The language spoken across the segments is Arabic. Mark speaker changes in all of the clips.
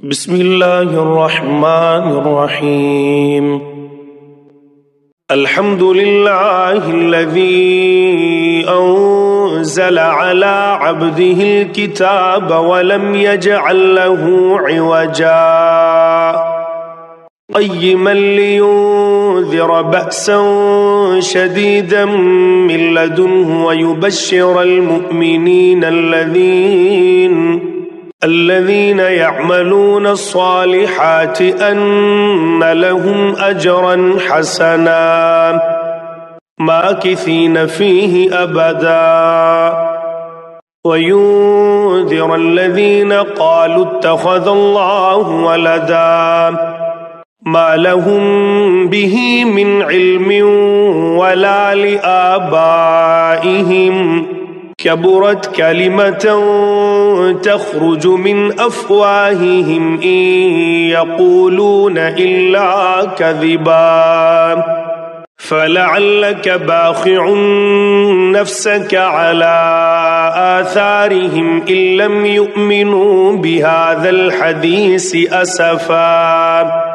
Speaker 1: بسم الله الرحمن الرحيم الحمد لله الذي أنزل على عبده الكتاب ولم يجعل له عوجا قيما لينذر بأسا شديدا من لدنه ويبشر المؤمنين الذين يعملون الصالحات أن لهم أجرا حسنا ماكثين فيه أبدا وينذر الذين قالوا اتخذ الله ولدا ما لهم به من علم ولا لآبائهم كبرت كلمة تخرج من أفواههم إن يقولون إلا كذبا فلعلك باخع نفسك على آثارهم إن لم يؤمنوا بهذا الحديث أسفا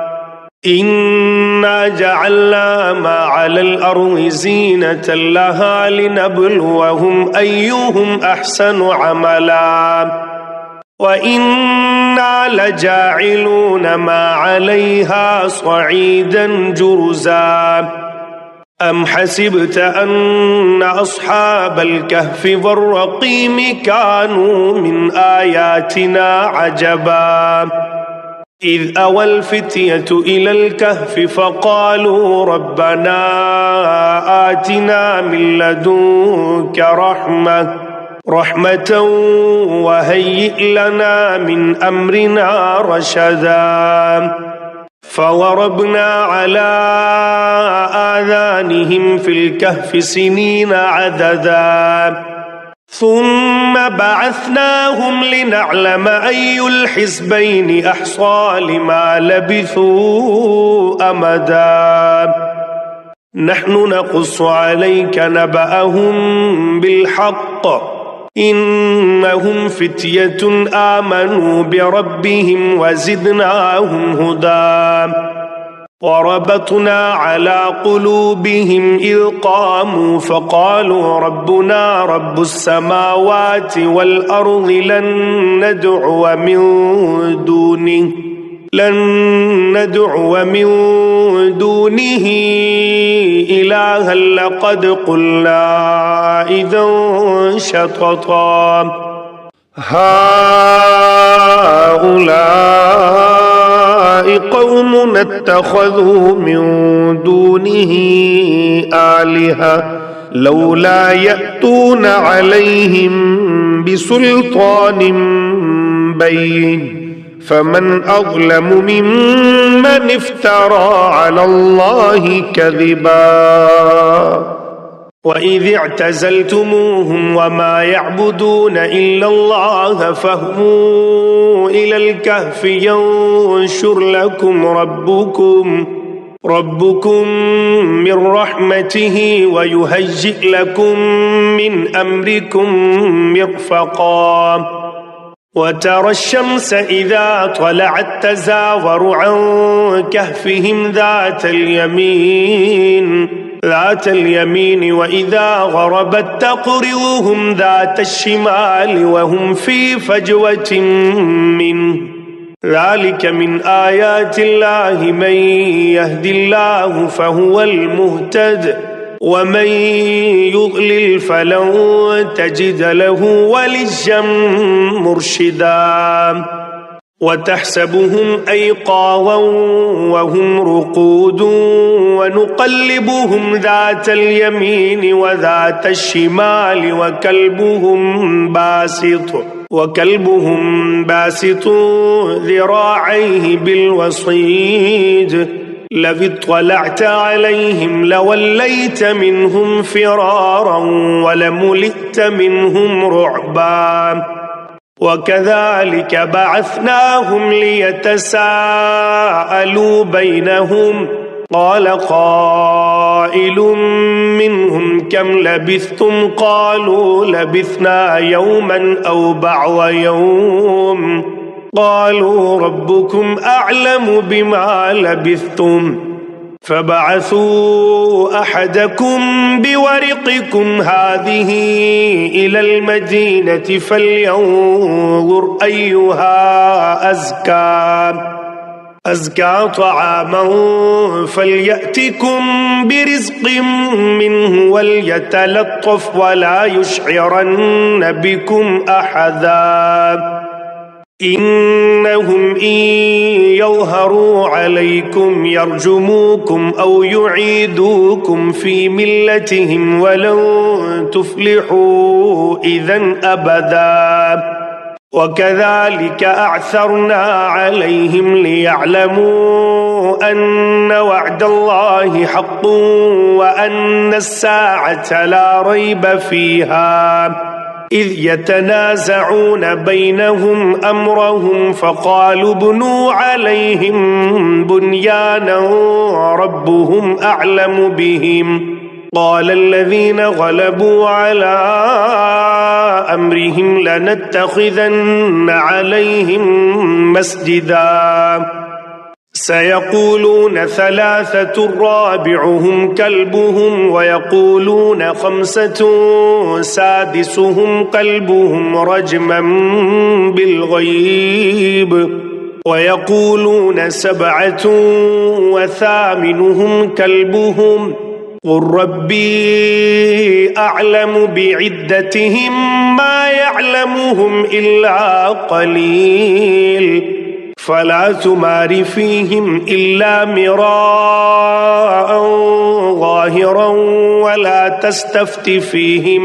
Speaker 1: إنا جعلنا ما على الأرض زينة لها لنبلوهم أيهم أحسن عملا وإنا لجاعلون ما عليها صعيدا جرزا أم حسبت أن أصحاب الكهف والرقيم كانوا من آياتنا عجبا إذ أوى الفتية إلى الكهف فقالوا ربنا آتنا من لدنك رحمة وهيئ لنا من أمرنا رشدا فضربنا على آذانهم في الكهف سنين عددا ثم بعثناهم لنعلم أي الحزبين أحصى لما لبثوا أمدا نحن نقص عليك نبأهم بالحق إنهم فتية آمنوا بربهم وزدناهم هدى وربطنا على قلوبهم إذ قاموا فقالوا ربنا رب السماوات والأرض لن ندعو من دونه إلها لقد قلنا إذا شططا هؤلاء قوم اتخذوا من دونه آلهة لولا يأتون عليهم بسلطان بين فمن أظلم ممن افترى على الله كذبا وإذ اعتزلتموهم وما يعبدون إلا الله فاهووا إلى الكهف ينشر لكم ربكم من رحمته ويهيئ لكم من أمركم مرفقا وترى الشمس إذا طلعت تزاور عن كهفهم ذات اليمين وإذا غربت تقرضهم ذات الشمال وهم في فجوة منه ذلك من آيات الله من يهد الله فهو المهتد ومن يضلل فلن تجد له وليا مرشدا وتحسبهم أيقاظا وهم رقود ونقلبهم ذات اليمين وذات الشمال وكلبهم باسط ذراعيه بالوصيد لو اطلعت عليهم لوليت منهم فرارا ولملئت منهم رعبا وكذلك بعثناهم ليتساءلوا بينهم قال قائل منهم كم لبثتم قالوا لبثنا يوما أو بعض يوم قالوا ربكم أعلم بما لبثتم فبعثوا أحدكم بورقكم هذه إلى المدينة فلينظر أيها أزكى طعاما فليأتكم برزق منه وليتلطف ولا يشعرن بكم أحدا إنهم إن يظهروا عليكم يرجموكم أو يعيدوكم في ملتهم ولن تفلحوا إذن أبدا وكذلك أعثرنا عليهم ليعلموا أن وعد الله حق وأن الساعة لا ريب فيها إذ يتنازعون بينهم أمرهم فقالوا ابنوا عليهم بنيانا ربهم أعلم بهم قال الذين غلبوا على أمرهم لنتخذن عليهم مسجدا سيقولون ثلاثة رابعهم كلبهم ويقولون خمسة سادسهم كلبهم رجما بالغيب ويقولون سبعة وثامنهم كلبهم قل ربي أعلم بعدتهم ما يعلمهم إلا قليل فلا تمار فيهم إلا مراء ظاهرا ولا تستفت فيهم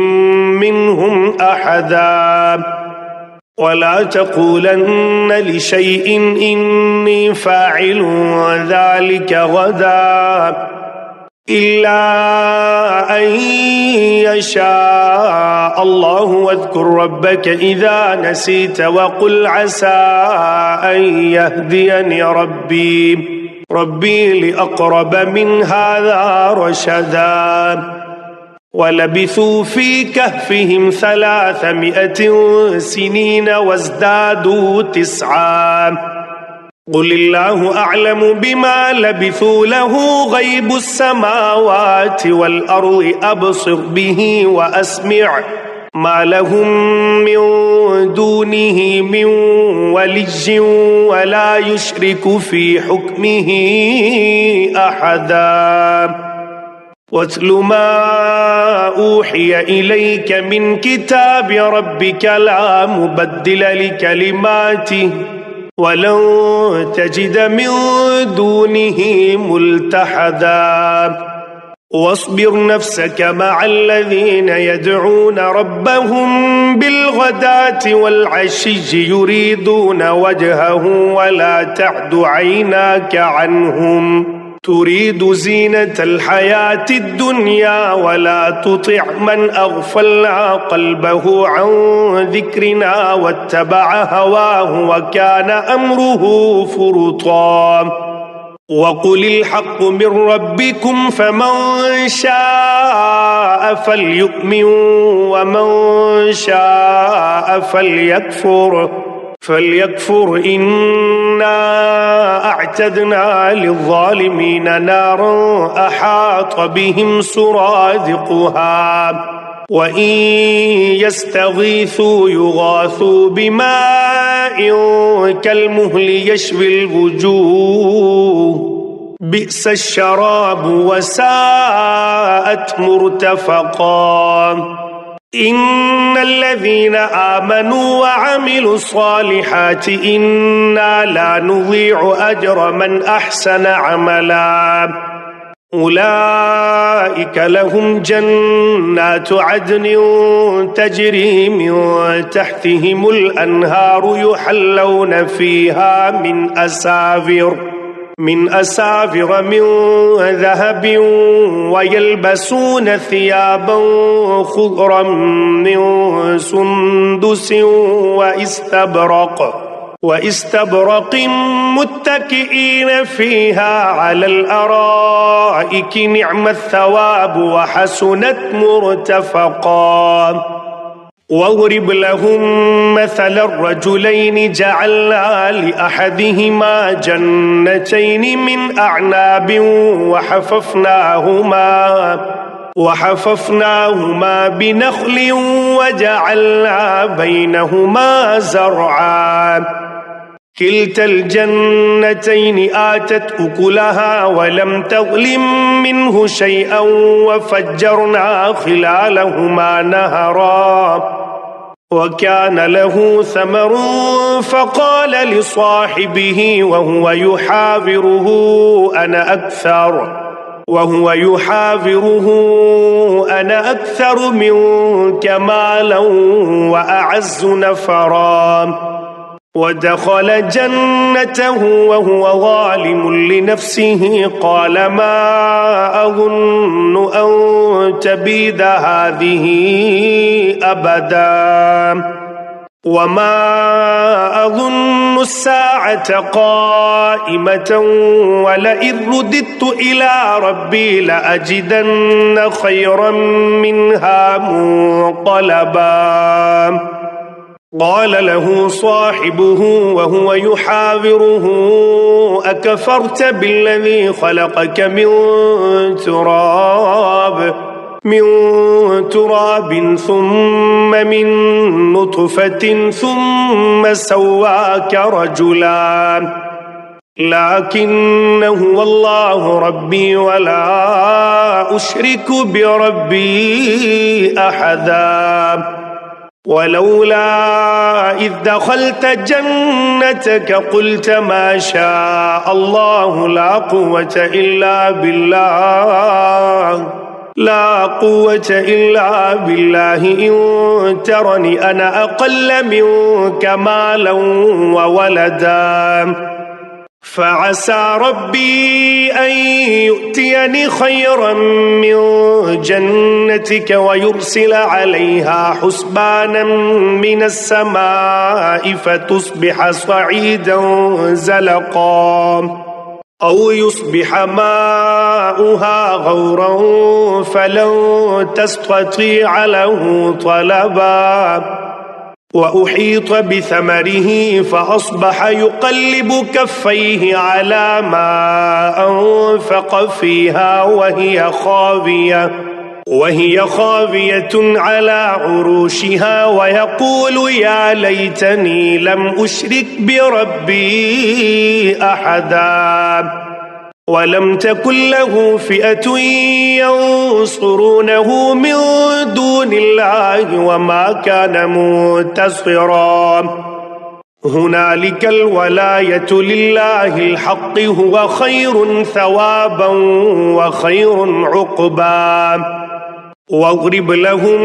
Speaker 1: منهم أحدا ولا تقولن لشيء إني فاعل ذلك غدا إلا أن يشاء الله واذكر ربك إذا نسيت وقل عسى أن يهديني ربي لأقرب من هذا رشدا ولبثوا في كهفهم 300 سنين وازدادوا 9 قل الله أعلم بما لبثوا له غيب السماوات والأرض أبصر به وأسمع ما لهم من دونه من ولي ولا يشرك في حكمه أحدا واتل ما أوحي إليك من كتاب ربك لا مبدل لكلماته ولن تجد من دونه ملتحدا واصبر نفسك مع الذين يدعون ربهم بالغداة والعشي يريدون وجهه ولا تعد عيناك عنهم تريد زينة الحياة الدنيا ولا تطع من أغفلنا قلبه عن ذكرنا واتبع هواه وكان أمره فرطا وقل الحق من ربكم فمن شاء فليؤمن ومن شاء فليكفر إنا أعتدنا للظالمين نارا أحاط بهم سرادقها وإن يستغيثوا يغاثوا بماء كالمهل يشوي الوجوه بئس الشراب وساءت مرتفقا إن الذين آمنوا وعملوا الصالحات إنا لا نضيع أجر من أحسن عملا أولئك لهم جنات عدن تجري من تحتهم الأنهار يحلون فيها من أساور من ذهب ويلبسون ثيابا خضرا من سندس واستبرق متكئين فيها على الأرائك نعم الثواب وحسنت مرتفقا واضرب لهم مثل الرجلين جعلنا لأحدهما جنتين من أعناب وحففناهما بنخل وجعلنا بينهما زرعا كلتا الجنتين آتت أكلها ولم تظلم منه شيئا وفجرنا خلالهما نهرا وكان له ثمر فقال لصاحبه وهو يحاوره أنا أكثر منك مالا وأعز نفرا ودخل جنته وهو ظالم لنفسه قال ما أظن أن تبيد هذه أبدا وما أظن الساعة قائمة ولئن رددت إلى ربي لأجدن خيرا منها منقلبا قال له صاحبه وهو يحاوره أكفرت بالذي خلقك من تراب ثم من نطفة ثم سواك رجلا لكن هو الله ربي ولا أشرك بربي أحدا ولولا إذ دخلت جنتك قلت ما شاء الله لا قوة إلا بالله إن ترني أنا أقل منك مالا وولدا فعسى ربي أن يؤتيني خيرا من جنتك ويرسل عليها حسبانا من السماء فتصبح صعيدا زلقا أو يصبح ماؤها غورا فلن تستطيع له طلبا وأحيط بثمره فأصبح يقلب كفيه على ما أنفق فيها وهي خاوية على عروشها ويقول يا ليتني لم أشرك بربي أحدا ولم تكن له فئة ينصرونه من دون الله وما كان منتصرا هنالك الولاية لله الحق هو خير ثوابا وخير عقبا واضرب لهم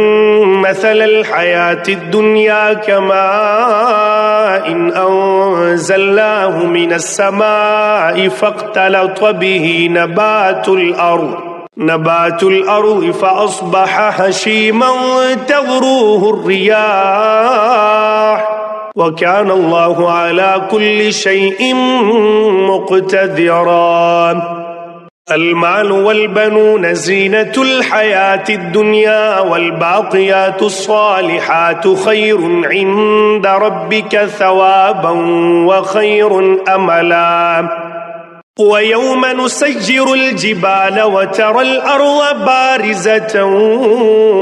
Speaker 1: مثل الحياة الدنيا كماء إن أنزلناه من السماء فاختلط به نبات الأرض فأصبح هشيما تذروه الرياح وكان الله على كل شيء مقتدرا المال والبنون زينة الحياة الدنيا والباقيات الصالحات خير عند ربك ثوابا وخير أملا ويوم نسجر الجبال وترى الأرض بارزة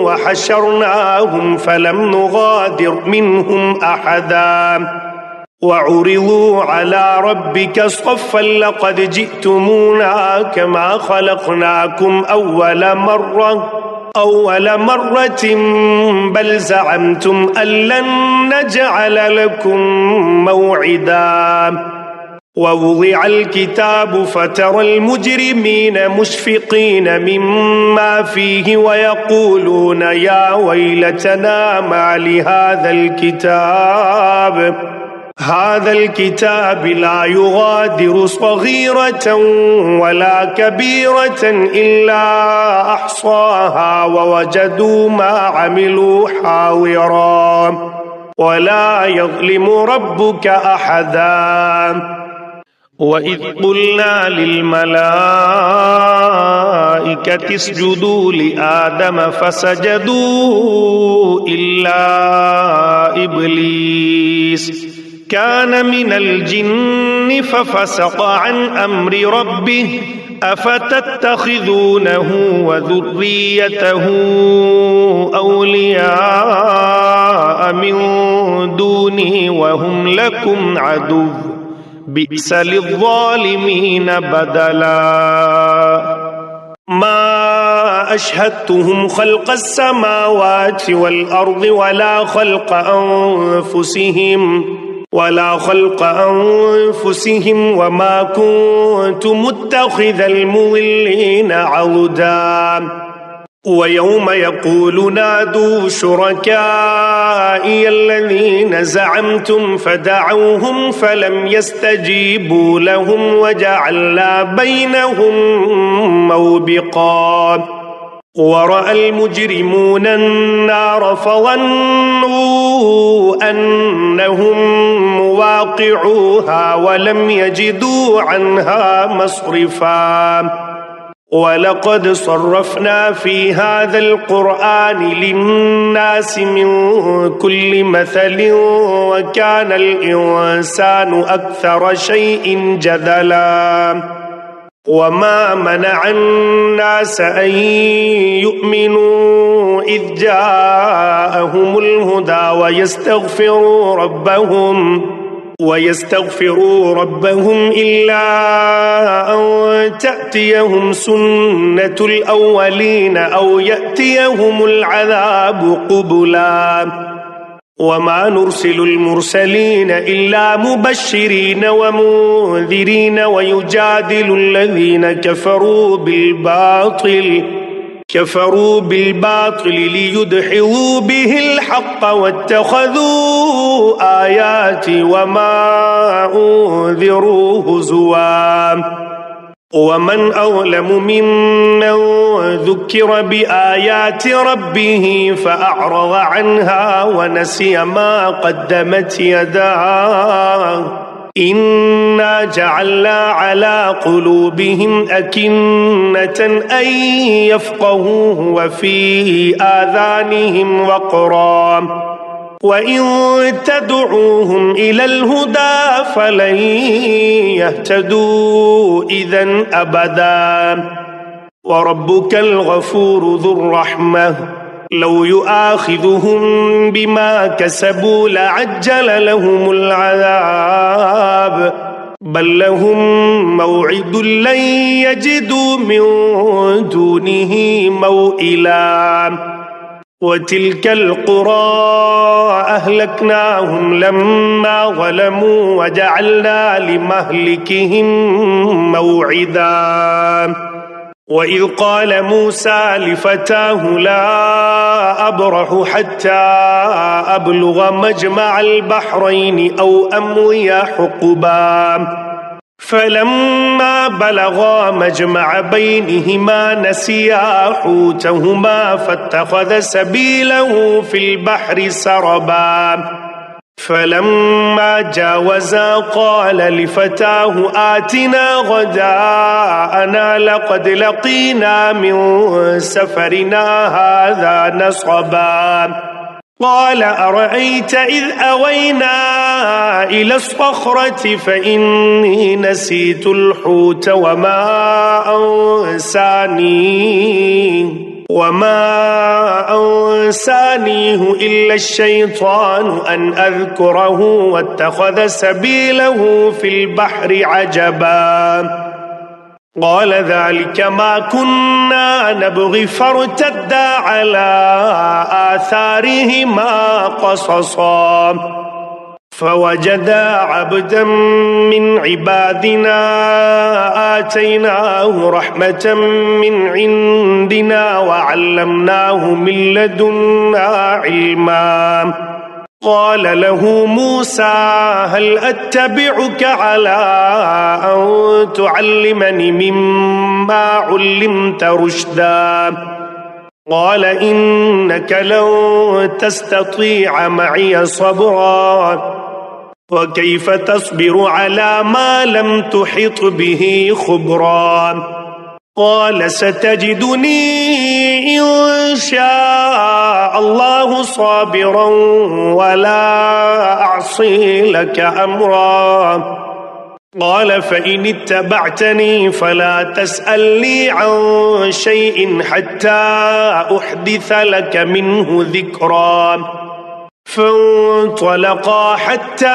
Speaker 1: وحشرناهم فلم نغادر منهم أحدا وعرضوا على ربك صفا لقد جئتمونا كما خلقناكم أول مرة بل زعمتم أن لن نجعل لكم موعدا ووضع الكتاب فترى المجرمين مشفقين مما فيه ويقولون يا ويلتنا ما لهذا الكتاب لا يغادر صغيرة ولا كبيرة إلا أحصاها ووجدوا ما عملوا حاضرا ولا يظلم ربك أحدا وإذ قلنا للملائكة اسجدوا لآدم فسجدوا إلا إبليس كان من الجن ففسق عن أمر ربه أفتتخذونه وذريته أولياء من دوني وهم لكم عدو بئس للظالمين بدلا ما أشهدتهم خلق السماوات والأرض ولا خلق أنفسهم وما كنت متخذ المضلين عضدا ويوم يقول نادوا شركائي الذين زعمتم فدعوهم فلم يستجيبوا لهم وجعلنا بينهم موبقا ورأى المجرمون النار فظنوا أنهم مواقعوها ولم يجدوا عنها مصرفا ولقد صرفنا في هذا القرآن للناس من كل مثل وكان الإنسان أكثر شيء جدلا وما منع الناس أن يؤمنوا إذ جاءهم الهدى ويستغفروا ربهم إلا أن تأتيهم سنة الأولين أو يأتيهم العذاب قبلا وما نرسل المرسلين إلا مبشرين ومنذرين ويجادل الذين كفروا بالباطل ليدحضوا به الحق واتخذوا آياتي وما أنذروا هزوا ومن أظلم ممن ذكر بآيات ربه فأعرض عنها ونسي ما قدمت يداه إنا جعلنا على قلوبهم أكنة أن يفقهوه وفي آذانهم وقرا وإن تدعوهم إلى الهدى فلن يهتدوا إذن أبدا وربك الغفور ذو الرحمة لو يؤاخذهم بما كسبوا لعجل لهم العذاب بل لهم موعد لن يجدوا من دونه موئلا وتلك القرى أهلكناهم لما ظلموا وجعلنا لمهلكهم موعدا وإذ قال موسى لفتاه لا أبرح حتى أبلغ مجمع البحرين أو أمضي حقبا فلما بلغا مجمع بينهما نسيا حوتهما فاتخذ سبيله في البحر سربا فلما جاوزا قال لفتاه آتنا غداءنا لقد لقينا من سفرنا هذا نصبا قال أرأيت إذ أوينا إلى الصخرة فإني نسيت الحوت وما أنسانيه إلا الشيطان أن أذكره واتخذ سبيله في البحر عجبا قال ذلك ما كنا نبغي فارتدا على آثارهما قصصا فوجدا عبدا من عبادنا آتيناه رحمة من عندنا وعلمناه من لدنا علما قال له موسى هل أتبعك على أن تعلمني مما علمت رشدا قال إنك لن تستطيع معي صبرا وكيف تصبر على ما لم تحط به خبرا قال ستجدني إن شاء الله صابرا ولا أعصي لك أمرا قال فإن اتبعتني فلا تسألني عن شيء حتى أحدث لك منه ذكرا فانطلقا حتى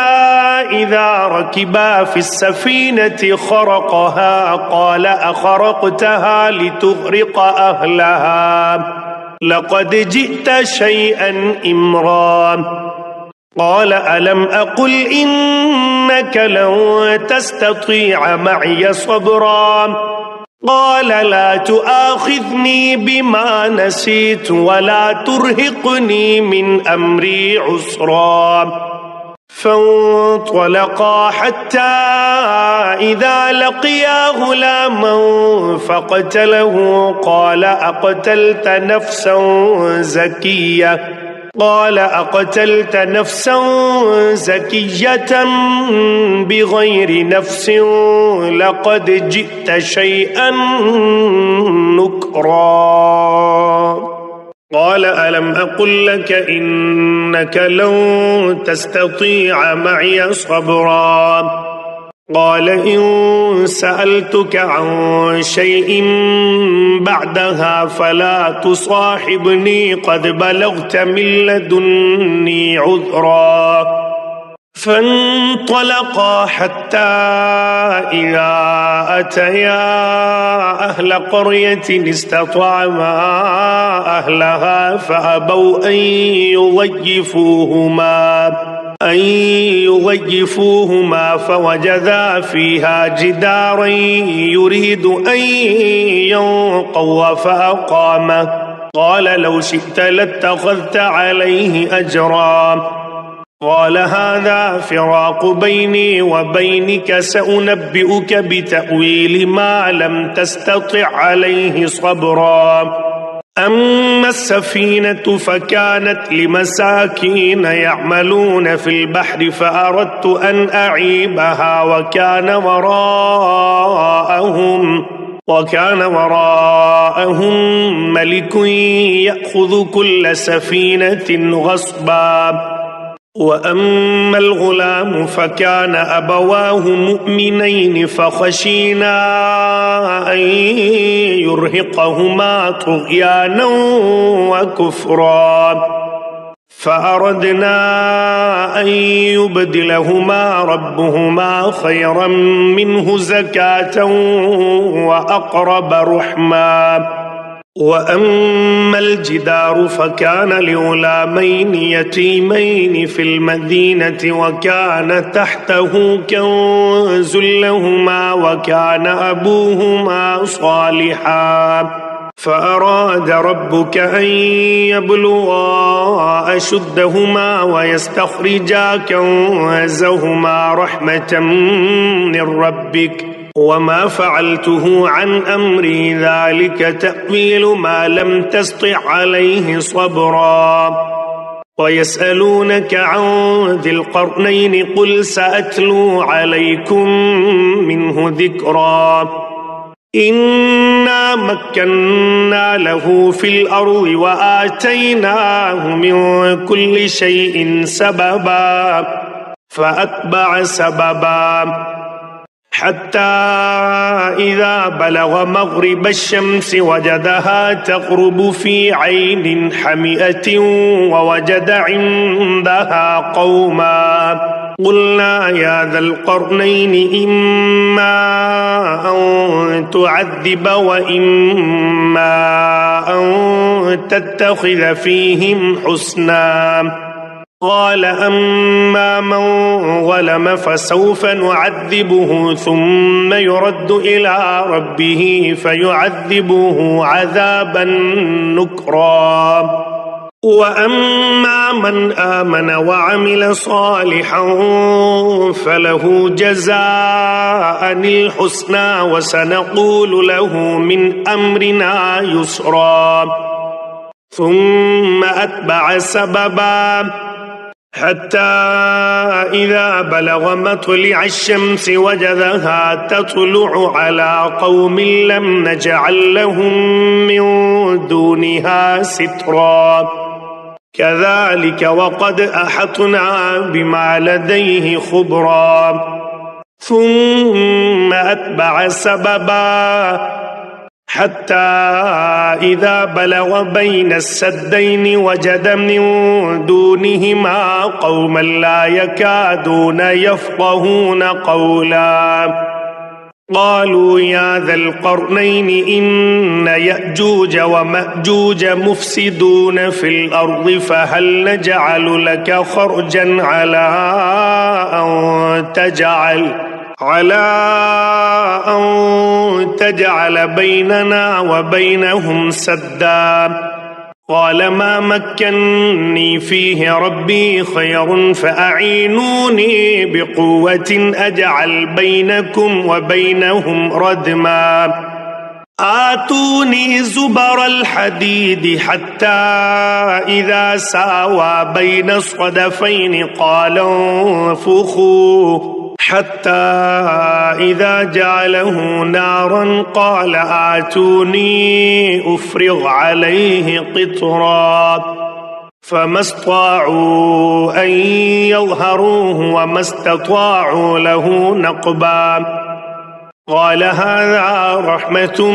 Speaker 1: إذا ركبا في السفينة خرقها قال أخرقتها لتغرق أهلها لقد جئت شيئا إمرا قال ألم أقل إنك لن تستطيع معي صبرا قال لا تؤاخذني بما نسيت ولا ترهقني من أمري عسرا فانطلقا حتى إذا لقيا غلاما فقتله قال أقتلت نفسا زكية بغير نفس لقد جئت شيئا نكرا قال ألم أقل لك إنك لن تستطيع معي صبرا قال إن سألتك عن شيء بعدها فلا تصاحبني قد بلغت من لدني عذرا فانطلقا حتى إذا أتيا أهل قرية استطعما أهلها فأبوا أن يضيفوهما فوجدا فيها جدارا يريد أن ينقض فأقامه قال لو شئت لاتخذت عليه أجرا قال هذا فراق بيني وبينك سأنبئك بتأويل ما لم تستطع عليه صبرا أما السفينة فكانت لمساكين يعملون في البحر فأردت أن أعيبها وكان وراءهم ملك يأخذ كل سفينة غصبا وأما الغلام فكان أبواه مؤمنين فخشينا أن يرهقهما طغيانا وكفرا فأردنا أن يبدلهما ربهما خيرا منه زكاة وأقرب رحما وأما الجدار فكان لغلامين يتيمين في المدينة وكان تحته كنز لهما وكان أبوهما صالحا فأراد ربك أن يبلغا أشدهما ويستخرجا كنزهما رحمة من ربك وما فعلته عن أمري ذلك تأويل ما لم تسطع عليه صبرا ويسألونك عن ذي القرنين قل سأتلو عليكم منه ذكرا إنا مكنا له في الأرض وآتيناه من كل شيء سببا فأتبع سببا حتى إذا بلغ مغرب الشمس وجدها تغرب في عين حمئة ووجد عندها قوما قلنا يا ذا القرنين إما أن تعذب وإما أن تتخذ فيهم حسنا قال أما من ظلم فسوف نعذبه ثم يرد إلى ربه فيعذبه عذابا نكرا وأما من آمن وعمل صالحا فله جزاء الحسنى وسنقول له من أمرنا يسرا ثم أتبع سببا حتى إذا بلغ مطلع الشمس وجدها تطلع على قوم لم نجعل لهم من دونها سترا كذلك وقد أحطنا بما لديه خبرا ثم أتبع سببا حتى إذا بلغ بين السدين وجد من دونهما قوما لا يكادون يفقهون قولا قالوا يا ذا القرنين إن يأجوج ومأجوج مفسدون في الأرض فهل نجعل لك خرجا على أن تجعل بيننا وبينهم سدا قال ما مكنني فيه ربي خير فأعينوني بقوة أجعل بينكم وبينهم ردما آتوني زبر الحديد حتى إذا ساوى بين الصدفين قال انفخوا حتى إذا جعله نارا قال آتوني أفرغ عليه قطرا فما استطاعوا أن يظهروه وما استطاعوا له نقبا قال هذا رحمة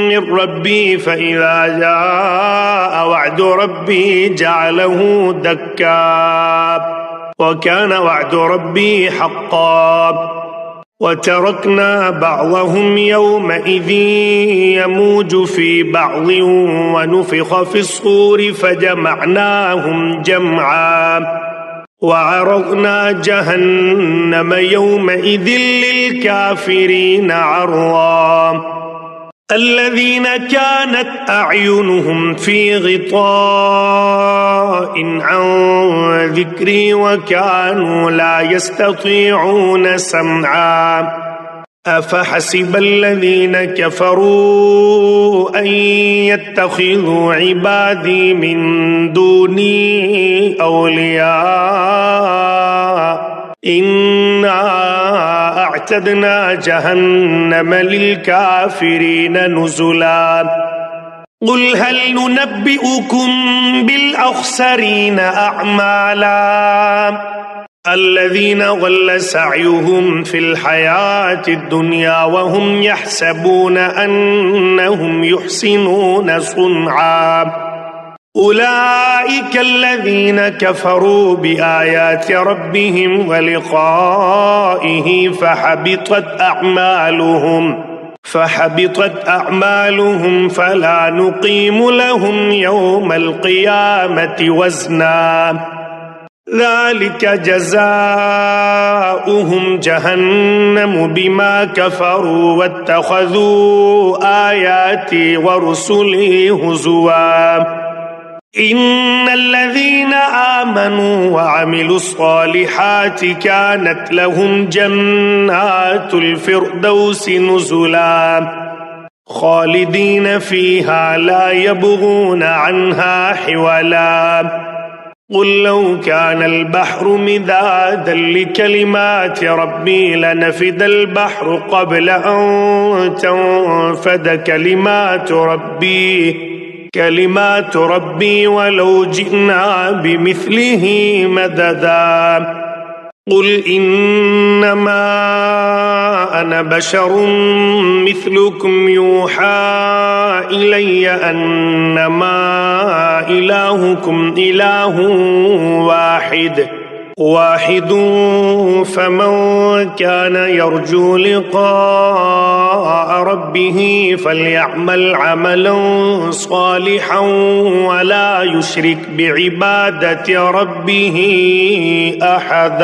Speaker 1: من ربي فإذا جاء وعد ربي جعله دكا وكان وعد ربي حقا وتركنا بعضهم يومئذ يموج في بعض ونفخ في الصور فجمعناهم جمعا وعرضنا جهنم يومئذ للكافرين عرضا الذين كانت أعينهم في غطاء عن ذكري وكانوا لا يستطيعون سمعا أفحسب الذين كفروا أن يتخذوا عبادي من دوني أولياء إنا أعتدنا جهنم للكافرين نزلا قل هل ننبئكم بالأخسرين أعمالا الذين ضل سعيهم في الحياة الدنيا وهم يحسبون أنهم يحسنون صنعا أولئك الذين كفروا بآيات ربهم ولقائه فحبطت أعمالهم فلا نقيم لهم يوم القيامة وزنا ذلك جزاؤهم جهنم بما كفروا واتخذوا آياتي ورسلي هزوا إن الذين آمنوا وعملوا الصالحات كانت لهم جنات الفردوس نزلا خالدين فيها لا يبغون عنها حولا قل لو كان البحر مدادا لكلمات ربي لنفد البحر قبل أن تنفد كلمات ربي ولو جئنا بمثله مددا قل إنما أنا بشر مثلكم يوحى إلي أنما إلهكم إله واحد فمن كان يرجو لقاء ربه فليعمل عملا صالحا ولا يشرك بعبادة ربه أحدا.